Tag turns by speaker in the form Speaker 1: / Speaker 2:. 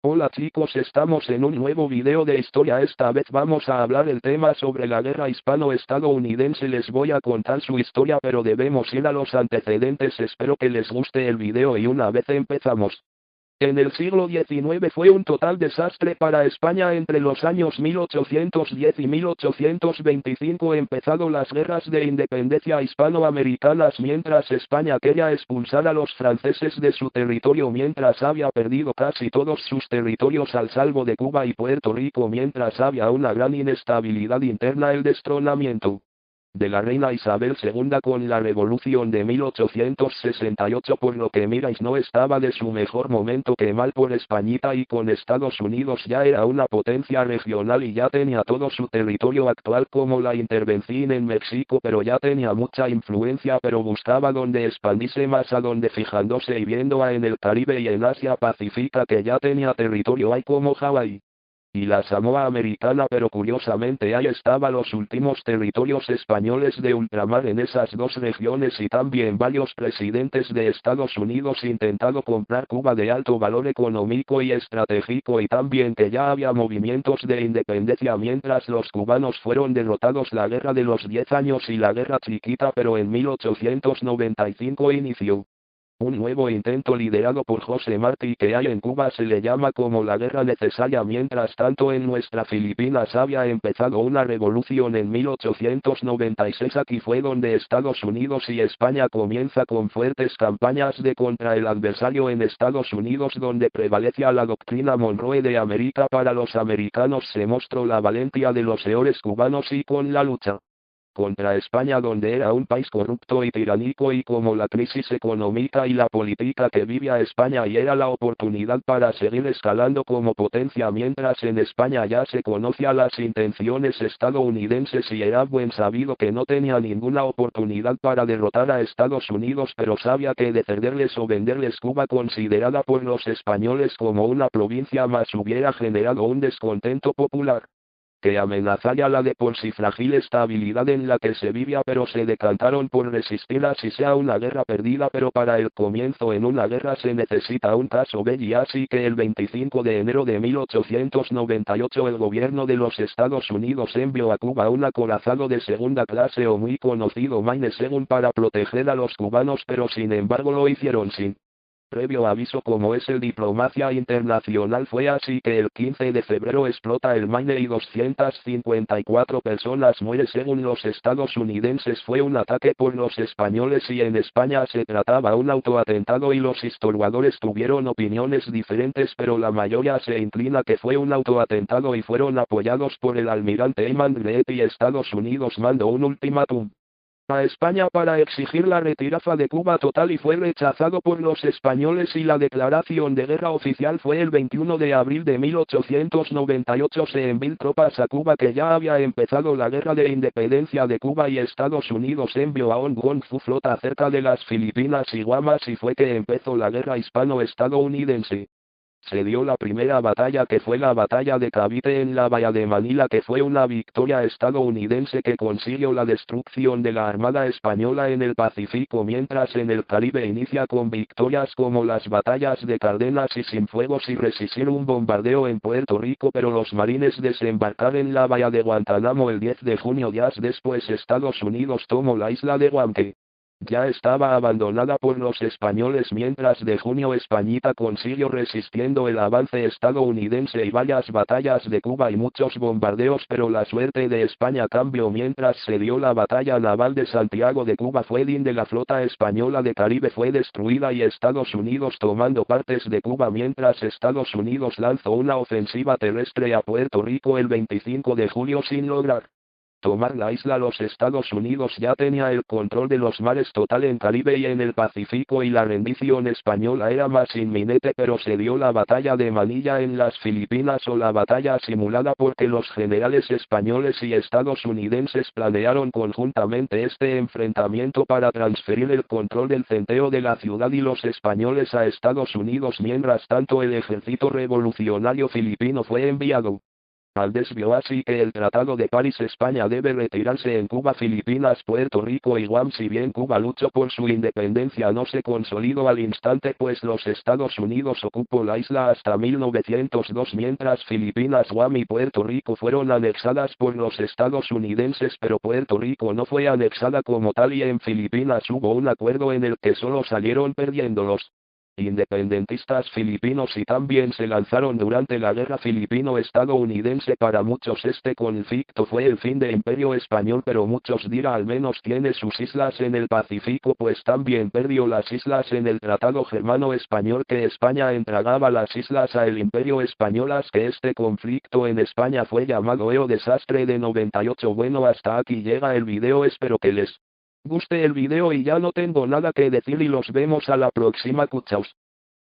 Speaker 1: Hola chicos, estamos en un nuevo video de historia. Esta vez vamos a hablar el tema sobre la guerra hispano-estadounidense. Les voy a contar su historia, pero debemos ir a los antecedentes. Espero que les guste el video y una vez empezamos. En el siglo XIX fue un total desastre para España. Entre los años 1810 y 1825 empezado las guerras de independencia hispanoamericanas, mientras España quería expulsar a los franceses de su territorio, mientras había perdido casi todos sus territorios al salvo de Cuba y Puerto Rico, mientras había una gran inestabilidad interna, el destronamiento de la reina Isabel II con la revolución de 1868, por lo que miráis no estaba de su mejor momento. Que mal por Españita, y con Estados Unidos ya era una potencia regional y ya tenía todo su territorio actual, como la intervención en México, pero ya tenía mucha influencia, pero buscaba donde expandirse más, a donde fijándose y viendo a en el Caribe y en Asia Pacífica, que ya tenía territorio ahí como Hawái y la Samoa Americana, pero curiosamente ahí estaban los últimos territorios españoles de ultramar en esas dos regiones, y también varios presidentes de Estados Unidos intentado comprar Cuba de alto valor económico y estratégico, y también que ya había movimientos de independencia mientras los cubanos fueron derrotados. La guerra de los 10 años y la guerra chiquita, pero en 1895 inició un nuevo intento liderado por José Martí, que hay en Cuba se le llama como la guerra necesaria. Mientras tanto, en nuestra Filipinas había empezado una revolución en 1896. Aquí fue donde Estados Unidos y España comienza con fuertes campañas de contra el adversario. En Estados Unidos, donde prevalecía la doctrina Monroe de América para los americanos, se mostró la valentía de los héroes cubanos, y con la lucha contra España, donde era un país corrupto y tiránico, y como la crisis económica y la política que vivía España, y era la oportunidad para seguir escalando como potencia. Mientras en España ya se conocía las intenciones estadounidenses, y era buen sabido que no tenía ninguna oportunidad para derrotar a Estados Unidos, pero sabía que de cederles o venderles Cuba, considerada por los españoles como una provincia más, hubiera generado un descontento popular que amenazaría la de por sí frágil estabilidad en la que se vivía, pero se decantaron por resistir así sea una guerra perdida. Pero para el comienzo en una guerra se necesita un caso belli, así que el 25 de enero de 1898 el gobierno de los Estados Unidos envió a Cuba un acorazado de segunda clase, o muy conocido Maine Según, para proteger a los cubanos, pero sin embargo lo hicieron sin previo aviso. Como es el diplomacia internacional, fue así que el 15 de febrero explota el Maine y 254 personas mueren. Según los estadounidenses fue un ataque por los españoles, y en España se trataba un autoatentado, y los historiadores tuvieron opiniones diferentes, pero la mayoría se inclina que fue un autoatentado y fueron apoyados por el almirante Eman Grant, y Estados Unidos mandó un ultimátum a España para exigir la retirada de Cuba total, y fue rechazado por los españoles, y la declaración de guerra oficial fue el 21 de abril de 1898. Se envió tropas a Cuba, que ya había empezado la guerra de independencia de Cuba, y Estados Unidos envió a Hong Kong su flota cerca de las Filipinas y Guamas, y fue que empezó la guerra hispano-estadounidense. Se dio la primera batalla, que fue la batalla de Cavite en la bahía de Manila, que fue una victoria estadounidense que consiguió la destrucción de la Armada Española en el Pacífico, mientras en el Caribe inicia con victorias como las batallas de Cardenas y Cienfuegos, y resistir un bombardeo en Puerto Rico, pero los marines desembarcaron en la bahía de Guantánamo el 10 de junio. Días después Estados Unidos tomó la isla de Guam, que ya estaba abandonada por los españoles, mientras de junio Españita consiguió resistiendo el avance estadounidense y varias batallas de Cuba y muchos bombardeos, pero la suerte de España cambió mientras se dio la batalla naval de Santiago de Cuba. Fue de la flota española de Caribe fue destruida, y Estados Unidos tomando partes de Cuba, mientras Estados Unidos lanzó una ofensiva terrestre a Puerto Rico el 25 de julio sin lograr tomar la isla. Los Estados Unidos ya tenía el control de los mares total en Caribe y en el Pacífico, y la rendición española era más inminente, pero se dio la batalla de Manilla en las Filipinas, o la batalla simulada, porque los generales españoles y estadounidenses planearon conjuntamente este enfrentamiento para transferir el control del centeo de la ciudad y los españoles a Estados Unidos. Mientras tanto, el ejército revolucionario filipino fue enviado Al desvio así que el Tratado de París España debe retirarse en Cuba, Filipinas, Puerto Rico y Guam. Si bien Cuba luchó por su independencia, no se consolidó al instante, pues los Estados Unidos ocupó la isla hasta 1902, mientras Filipinas, Guam y Puerto Rico fueron anexadas por los estadounidenses, pero Puerto Rico no fue anexada como tal, y en Filipinas hubo un acuerdo en el que solo salieron perdiendo los independentistas filipinos y también se lanzaron durante la guerra filipino-estadounidense. Para muchos este conflicto fue el fin del Imperio Español, pero muchos dirán al menos tiene sus islas en el Pacífico, pues también perdió las islas en el Tratado Germano-Español, que España entregaba las islas a el Imperio Español. Que este conflicto en España fue llamado el desastre de 98. Bueno, hasta aquí llega el video, espero que les guste el video y ya no tengo nada que decir y los vemos a la próxima. Cuchaos.